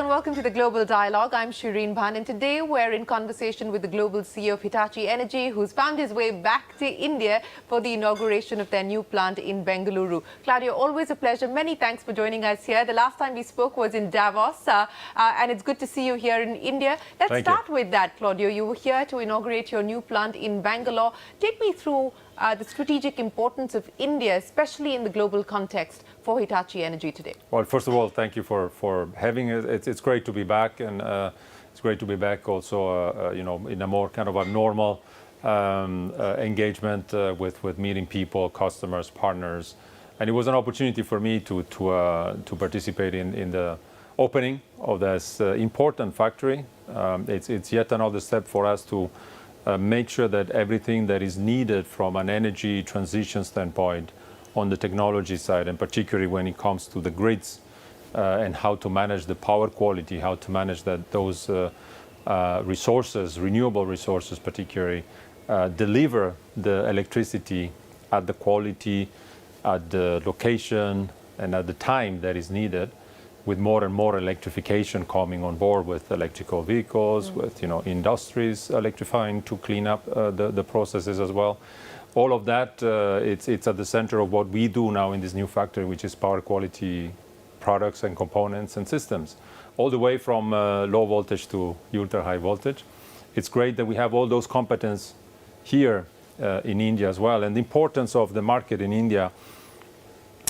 Hello and welcome to the Global Dialogue. I'm Shireen Bhan, and today we're in conversation with the global CEO of Hitachi Energy, who's found his way back to India for the inauguration of their new plant in Bengaluru. Claudio, always a pleasure. Many thanks for joining us here. The last time we spoke was in Davos, and it's good to see you here in India. Let's start with that, Claudio. You were here to inaugurate your new plant in Bangalore. Take me through the strategic importance of India, especially in the global context, for Hitachi Energy today. Well, first of all, thank you for having it. It's great to be back, and it's great to be back also, in a more kind of a normal engagement with meeting people, customers, partners, and it was an opportunity for me to participate in the opening of this important factory. It's yet another step for us to make sure that everything that is needed from an energy transition standpoint on the technology side, and particularly when it comes to the grids and how to manage the power quality, how to manage those resources, renewable resources particularly, deliver the electricity at the quality, at the location, and at the time that is needed, with more and more electrification coming on board with electrical vehicles, with industries electrifying to clean up the processes as well. All of that, it's at the center of what we do now in this new factory, which is power quality products and components and systems, all the way from low voltage to ultra high voltage. It's great that we have all those competence here in India as well. And the importance of the market in India,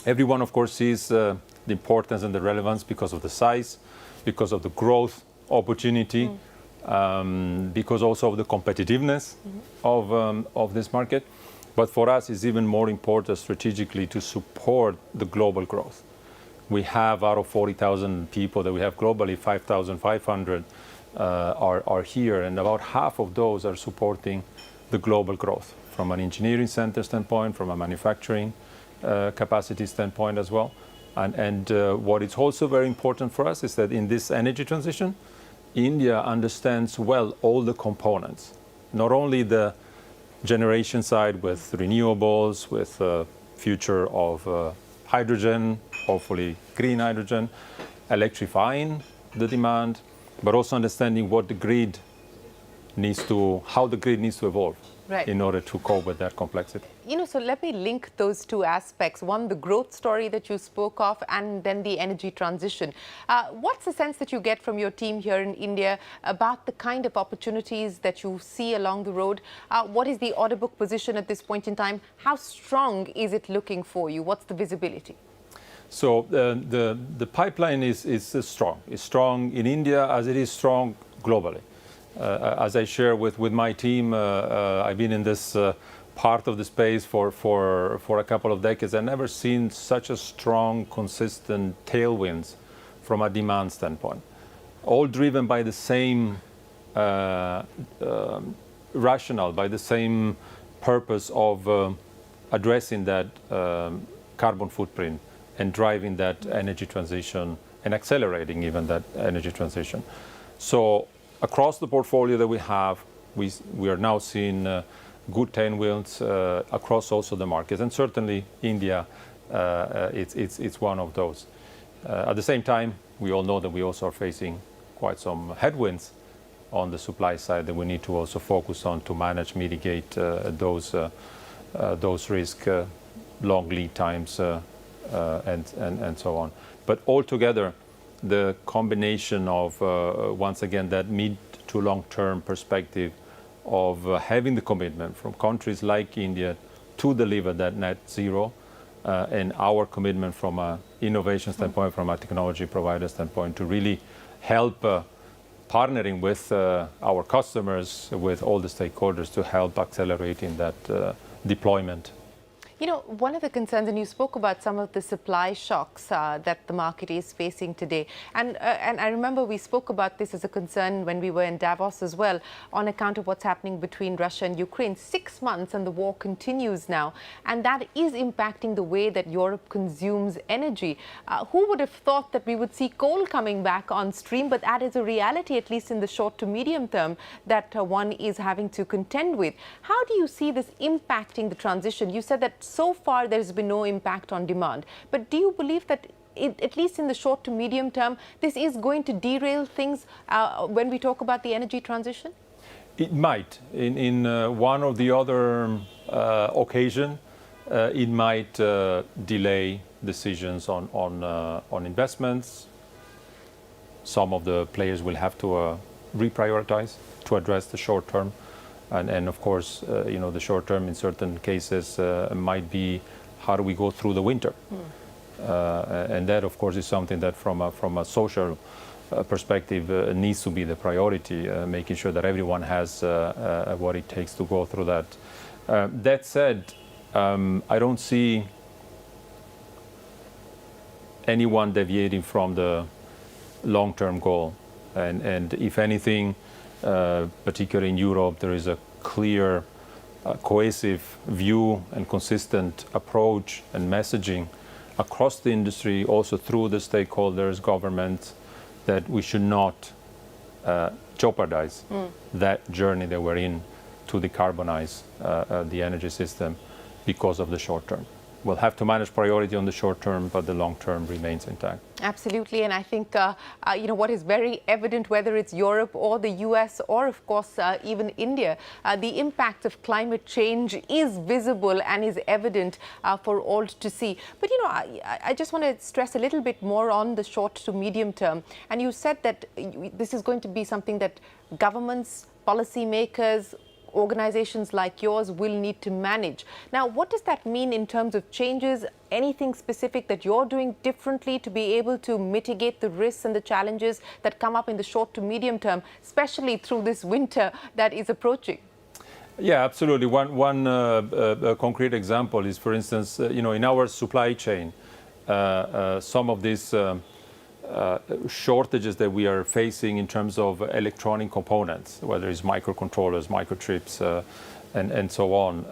everyone of course sees the importance and the relevance because of the size, because of the growth opportunity, because also of the competitiveness of this market. But for us, it's even more important strategically to support the global growth. We have, out of 40,000 people that we have globally, 5,500 are here, and about half of those are supporting the global growth from an engineering center standpoint, from a manufacturing capacity standpoint as well. And what is also very important for us is that in this energy transition, India understands well all the components, not only the generation side with renewables, with future of hydrogen, hopefully green hydrogen, electrifying the demand, but also understanding what the grid needs to, how the grid needs to evolve in order to cope with that complexity. So let me link those two aspects. One, the growth story that you spoke of, and then the energy transition. What's the sense that you get from your team here in India about the kind of opportunities that you see along the road? What is the order book position at this point in time? How strong is it looking for you? What's the visibility? So the pipeline is strong. It's strong in India as it is strong globally. As I share with my team, I've been in this part of the space for a couple of decades. I've never seen such a strong, consistent tailwinds from a demand standpoint, all driven by the same rationale, by the same purpose of addressing that carbon footprint and driving that energy transition and accelerating even that energy transition. So across the portfolio that we have, we are now seeing good tailwinds across also the markets, and certainly India, it's one of those. At the same time, we all know that we also are facing quite some headwinds on the supply side that we need to also focus on to manage, mitigate those risks, long lead times, and so on. But altogether, the combination of, once again, that mid to long-term perspective of having the commitment from countries like India to deliver that net zero, and our commitment from an innovation standpoint, from a technology provider standpoint, to really help partnering with our customers, with all the stakeholders, to help accelerating that deployment. One of the concerns, and you spoke about some of the supply shocks that the market is facing today. And I remember we spoke about this as a concern when we were in Davos as well, on account of what's happening between Russia and Ukraine. 6 months and the war continues now. And that is impacting the way that Europe consumes energy. Who would have thought that we would see coal coming back on stream? But that is a reality, at least in the short to medium term, that one is having to contend with. How do you see this impacting the transition? You said that so far there's been no impact on demand. But do you believe that at least in the short to medium term, this is going to derail things when we talk about the energy transition? It might. In one or the other occasion, it might delay decisions on investments. Some of the players will have to reprioritize to address the short term. And of course, the short term in certain cases might be how do we go through the winter? And that, of course, is something that from a social perspective needs to be the priority, making sure that everyone has what it takes to go through that. That said, I don't see anyone deviating from the long-term goal. And if anything, particularly in Europe, there is a clear, cohesive view and consistent approach and messaging across the industry, also through the stakeholders, government, that we should not jeopardize that journey that we're in to decarbonize the energy system because of the short term. We'll have to manage priority on the short term, but the long term remains intact. Absolutely, and I think what is very evident, whether it's Europe or the US or of course even India, the impact of climate change is visible and is evident for all to see. But I just want to stress a little bit more on the short to medium term. And you said that this is going to be something that governments, policymakers, organizations like yours will need to manage. Now, what does that mean in terms of changes? Anything specific that you're doing differently to be able to mitigate the risks and the challenges that come up in the short to medium term, especially through this winter that is approaching? Yeah, absolutely. One concrete example is, for instance, in our supply chain, some of these shortages that we are facing in terms of electronic components, whether it's microcontrollers, microchips, and so on.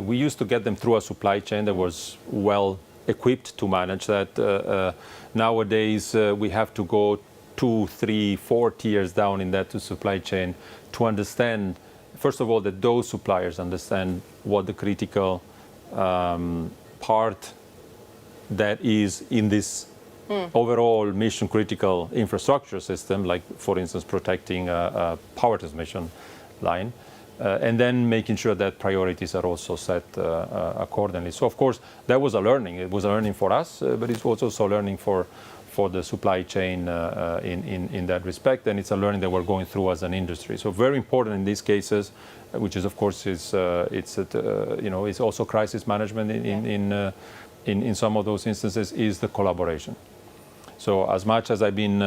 We used to get them through a supply chain that was well equipped to manage that. Nowadays, we have to go 2, 3, 4 tiers down in that supply chain to understand, first of all, that those suppliers understand what the critical part that is in this overall mission critical infrastructure system, like for instance protecting a power transmission line, and then making sure that priorities are also set accordingly. So of course that was a learning. It was a learning for us, but it was also a learning for the supply chain in that respect, and it's a learning that we're going through as an industry. So very important in these cases, which is of course it's also crisis management in some of those instances, is the collaboration. So as much as I've been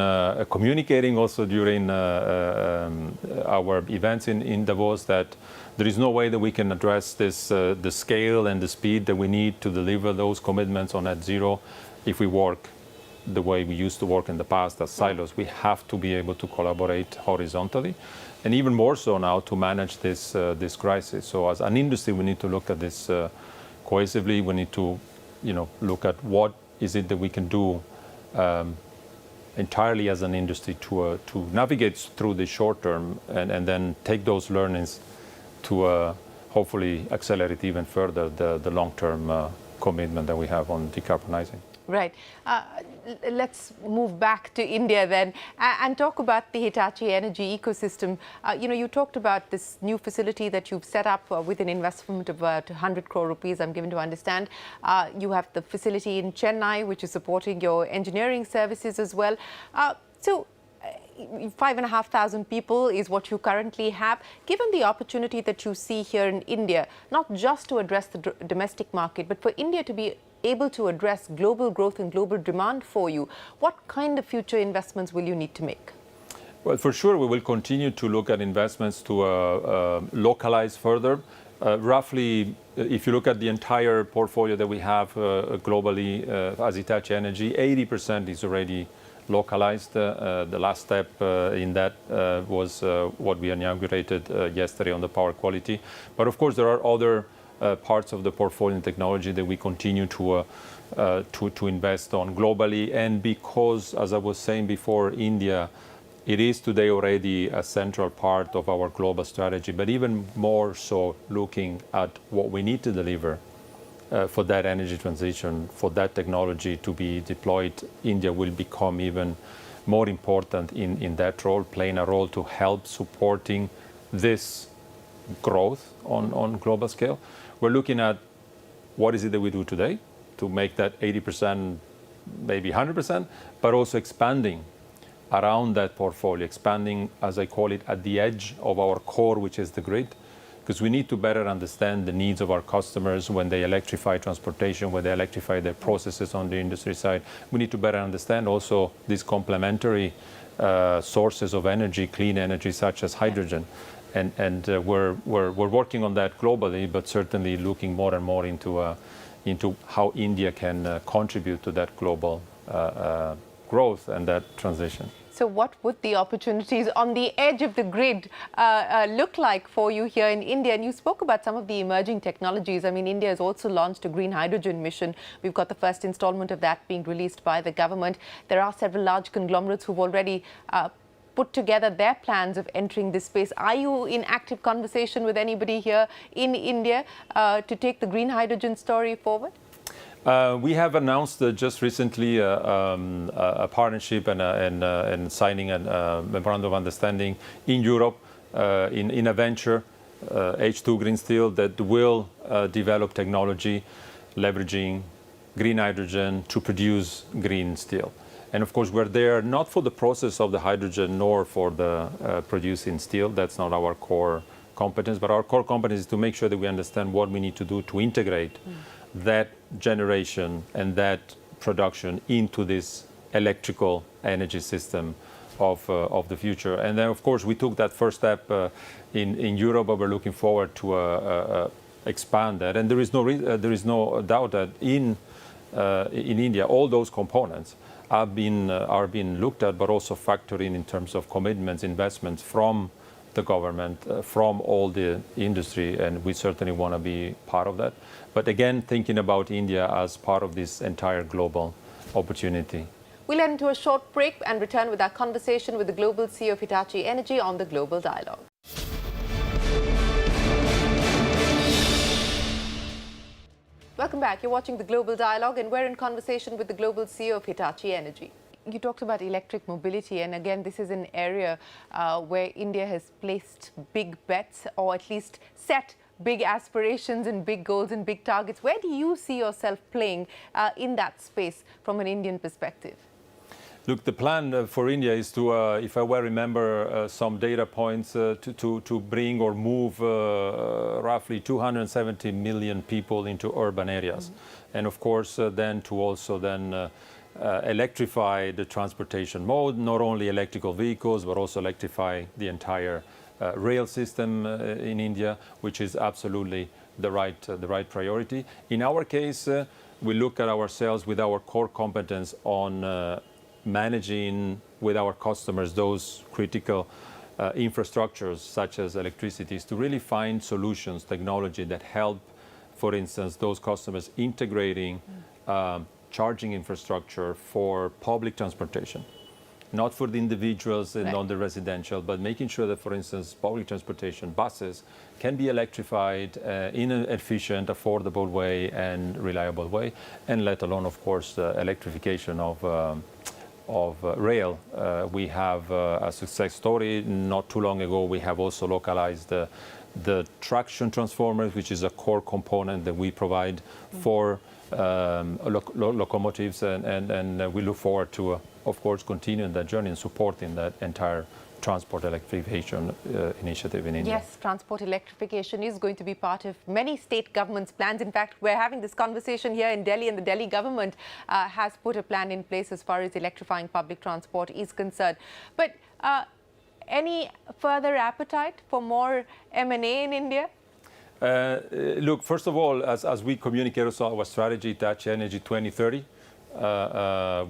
communicating also during our events in Davos that there is no way that we can address this, the scale and the speed that we need to deliver those commitments on net zero if we work the way we used to work in the past as silos. We have to be able to collaborate horizontally, and even more so now to manage this crisis. So as an industry, we need to look at this cohesively. We need to look at what is it that we can do entirely as an industry to navigate through the short term and then take those learnings to hopefully accelerate even further the long-term commitment that we have on decarbonizing. Right. Let's move back to India then and talk about the Hitachi Energy ecosystem. You talked about this new facility that you've set up with an investment of about 100 crore rupees, I'm given to understand. You have the facility in Chennai, which is supporting your engineering services as well. So 5,500 people is what you currently have. Given the opportunity that you see here in India, not just to address the domestic market, but for India to be able to address global growth and global demand for you, what kind of future investments will you need to make? Well, for sure, we will continue to look at investments to localize further. Roughly, if you look at the entire portfolio that we have globally as Hitachi Energy, 80% is already localized. The last step in that was what we inaugurated yesterday on the power quality. But of course, there are other parts of the portfolio and technology that we continue to invest on globally. And because, as I was saying before, India, it is today already a central part of our global strategy, but even more so looking at what we need to deliver for that energy transition, for that technology to be deployed, India will become even more important in that role, playing a role to help supporting this growth on global scale. We're looking at what is it that we do today to make that 80%, maybe 100%, but also expanding around that portfolio, expanding, as I call it, at the edge of our core, which is the grid, because we need to better understand the needs of our customers when they electrify transportation, when they electrify their processes on the industry side. We need to better understand also these complementary sources of energy, clean energy, such as hydrogen. And we're working on that globally, but certainly looking more and more into how India can contribute to that global growth and that transition. So what would the opportunities on the edge of the grid look like for you here in India? And you spoke about some of the emerging technologies. I mean, India has also launched a green hydrogen mission. We've got the first installment of that being released by the government. There are several large conglomerates who've already put together their plans of entering this space. Are you in active conversation with anybody here in India to take the green hydrogen story forward? We have announced just recently a partnership and signing a memorandum of understanding in Europe in a venture, H2 Green Steel, that will develop technology leveraging green hydrogen to produce green steel. And of course, we're there not for the process of the hydrogen nor for the producing steel. That's not our core competence, but our core competence is to make sure that we understand what we need to do to integrate that generation and that production into this electrical energy system of the future. And then, of course, we took that first step in Europe, but we're looking forward to expand that. And there is no doubt that in India, all those components are being looked at, but also factored in terms of commitments, investments from the government, from all the industry, and we certainly want to be part of that. But again, thinking about India as part of this entire global opportunity. We'll end to a short break and return with our conversation with the Global CEO of Hitachi Energy on the Global Dialogue. Welcome back. You're watching the Global Dialogue, and we're in conversation with the Global CEO of Hitachi Energy. You talked about electric mobility, and again, this is an area where India has placed big bets, or at least set big aspirations and big goals and big targets. Where do you see yourself playing in that space from an Indian perspective? Look, the plan for India is to, if I well remember some data points, to bring or move roughly 270 million people into urban areas. And of course, then to also then electrify the transportation mode, not only electrical vehicles, but also electrify the entire rail system in India, which is absolutely the right priority. In our case, we look at ourselves with our core competence on managing with our customers those critical infrastructures such as electricity, to really find solutions, technology that help, for instance, those customers integrating charging infrastructure for public transportation, not for the individuals and not the residential, but making sure that, for instance, public transportation buses can be electrified in an efficient, affordable way and reliable way, and let alone, of course, electrification of rail. We have a success story. Not too long ago, we have also localized the traction transformers, which is a core component that we provide for locomotives, and we look forward to, of course, continuing that journey and supporting that entire transport electrification initiative in India. Yes, transport electrification is going to be part of many state governments' plans. In fact, we're having this conversation here in Delhi, and the Delhi government has put a plan in place as far as electrifying public transport is concerned. But any further appetite for more M&A in India? Look, first of all, as we communicate also our strategy, Hitachi Energy 2030,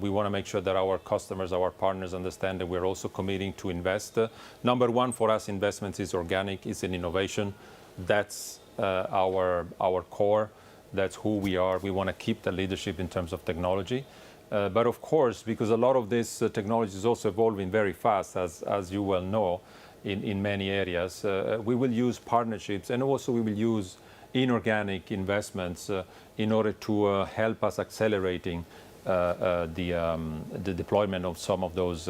we want to make sure that our customers, our partners understand that we're also committing to invest. Number one for us, investments is organic, is in innovation. That's our core. That's who we are. We want to keep the leadership in terms of technology. But of course, because a lot of this technology is also evolving very fast, as you well know, in many areas, we will use partnerships, and also we will use inorganic investments in order to help us accelerating the deployment of some of those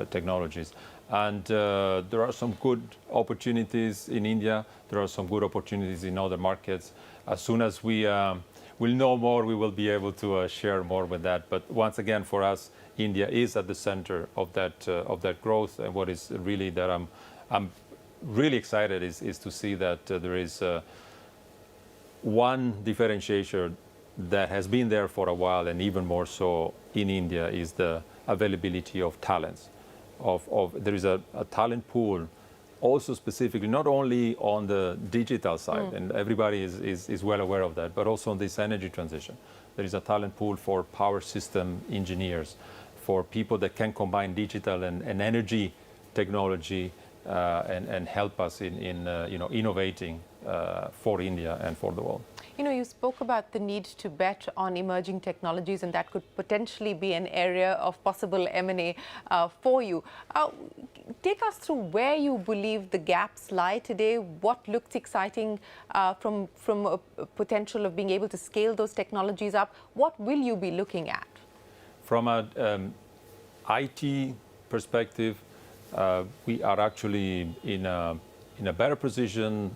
technologies. And there are some good opportunities in India. There are some good opportunities in other markets. As soon as we will know more, we will be able to share more with that. But once again, for us, India is at the center of that growth. And what is really that I'm really excited is to see that there is one differentiator that has been there for a while, and even more so in India, is the availability of talents. There is a talent pool, also specifically not only on the digital side, and everybody is well aware of that, but also on this energy transition. There is a talent pool for power system engineers, for people that can combine digital and energy technology and help us in innovating for India and for the world. You know, you spoke about the need to bet on emerging technologies, and that could potentially be an area of possible M&A for you. Take us through where you believe the gaps lie today. What looks exciting from a potential of being able to scale those technologies up? What will you be looking at? From an IT perspective, we are actually in a better position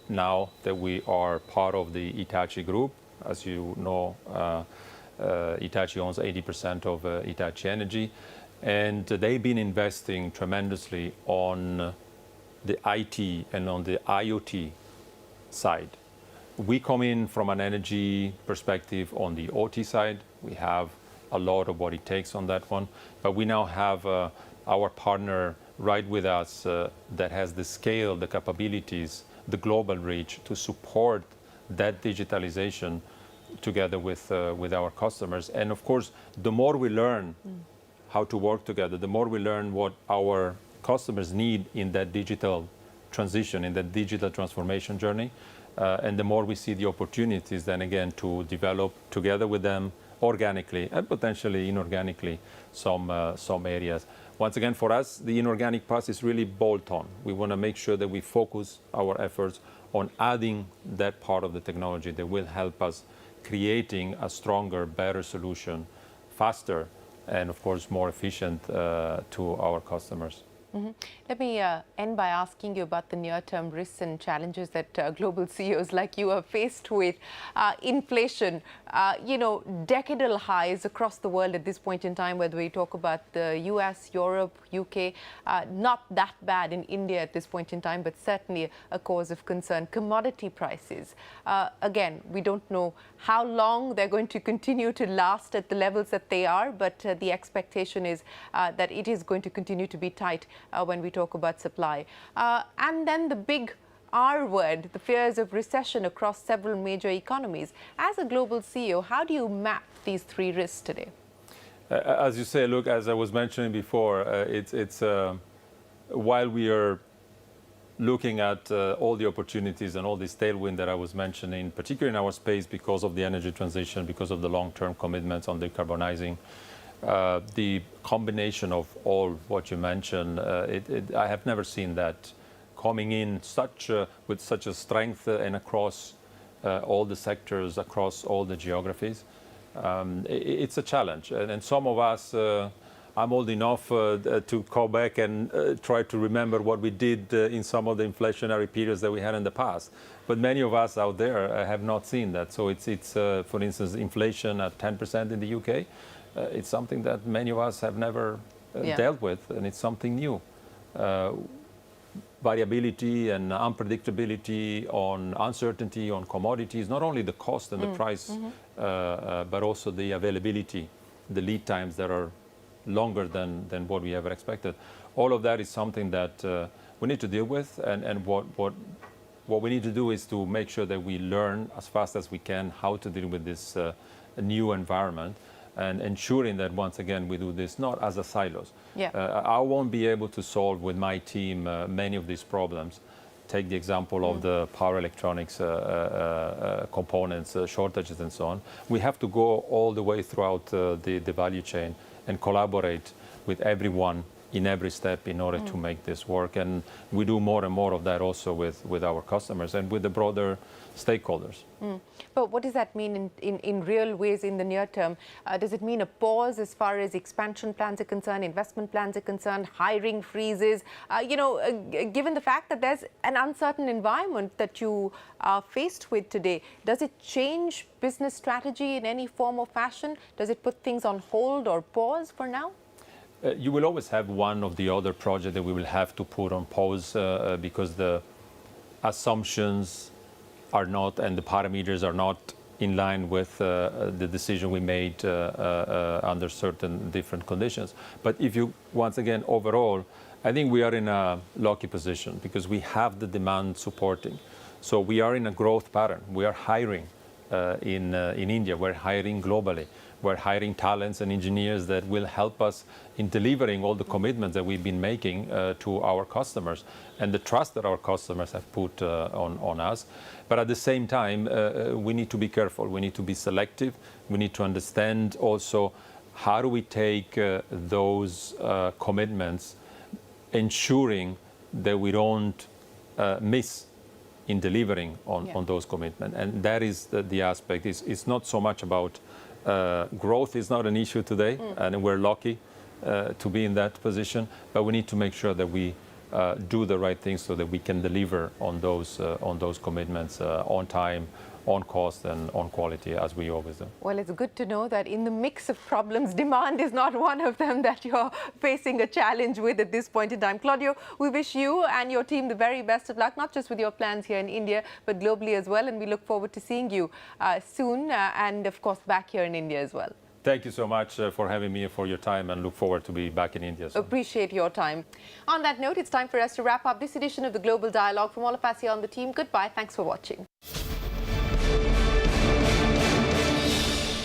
now that we are part of the Hitachi group. As you know, Hitachi owns 80% of Hitachi Energy, and they've been investing tremendously on the IT and on the IoT side. We come in from an energy perspective on the OT side. We have a lot of what it takes on that one, but we now have our partner right with us that has the scale, the capabilities, the global reach to support that digitalization together with our customers. And of course, the more we learn how to work together, the more we learn what our customers need in that digital transition, in that digital transformation journey, and the more we see the opportunities then again to develop together with them organically and potentially inorganically some areas. Once again, for us, the inorganic path is really bolt-on. We want to make sure that we focus our efforts on adding that part of the technology that will help us creating a stronger, better solution, faster, and of course more efficient to our customers. Let me end by asking you about the near-term risks and challenges that global CEOs like you are faced with. Inflation, decadal highs across the world at this point in time, whether we talk about the US, Europe, UK, not that bad in India at this point in time, but certainly a cause of concern. Commodity prices, again, we don't know how long they're going to continue to last at the levels that they are, but the expectation is that it is going to continue to be tight when we talk about supply. And then the big R word, the fears of recession across several major economies. As a global CEO, how do you map these three risks today? As you say, look, as I was mentioning before, while we are looking at all the opportunities and all this tailwind that I was mentioning, particularly in our space because of the energy transition, because of the long-term commitments on decarbonizing, the combination of all what you mentioned, I have never seen that coming in with such a strength and across all the sectors, across all the geographies. It's a challenge, and some of us, I'm old enough to go back and try to remember what we did in some of the inflationary periods that we had in the past. But many of us out there have not seen that. So it's for instance, inflation at 10% in the UK. It's something that many of us have never dealt with, and it's something new. Variability and unpredictability, on uncertainty on commodities, not only the cost and the price, but also the availability, the lead times that are longer than what we ever expected. All of that is something that we need to deal with, and what we need to do is to make sure that we learn as fast as we can how to deal with this new environment, and ensuring that once again we do this not as a silos. I won't be able to solve with my team many of these problems. Take the example of the power electronics components, shortages and so on. We have to go all the way throughout the value chain and collaborate with everyone in every step in order to make this work. And we do more and more of that also with our customers and with the broader stakeholders. But what does that mean in real ways in the near term? Does it mean a pause as far as expansion plans are concerned, investment plans are concerned, hiring freezes? Given the fact that there's an uncertain environment that you are faced with today, does it change business strategy in any form or fashion? Does it put things on hold or pause for now? You will always have one of the other projects that we will have to put on pause because the assumptions are not and the parameters are not in line with the decision we made under certain different conditions. But if you, once again, overall, I think we are in a lucky position because we have the demand supporting. So we are in a growth pattern. We are hiring in India. We're hiring globally. We're hiring talents and engineers that will help us in delivering all the commitments that we've been making to our customers and the trust that our customers have put on us. But at the same time, we need to be careful. We need to be selective. We need to understand also how do we take those commitments, ensuring that we don't miss in delivering on those commitments. And that is the aspect. It's not so much about growth is not an issue today, and we're lucky to be in that position. But we need to make sure that we do the right things so that we can deliver on those commitments on time, on cost, and on quality, as we always do. Well, it's good to know that in the mix of problems, demand is not one of them that you're facing a challenge with at this point in time. Claudio, we wish you and your team the very best of luck, not just with your plans here in India, but globally as well. And we look forward to seeing you soon and, of course, back here in India as well. Thank you so much for having me and for your time, and look forward to be back in India soon. Appreciate your time. On that note, it's time for us to wrap up this edition of the Global Dialogue. From all of us here on the team, goodbye. Thanks for watching.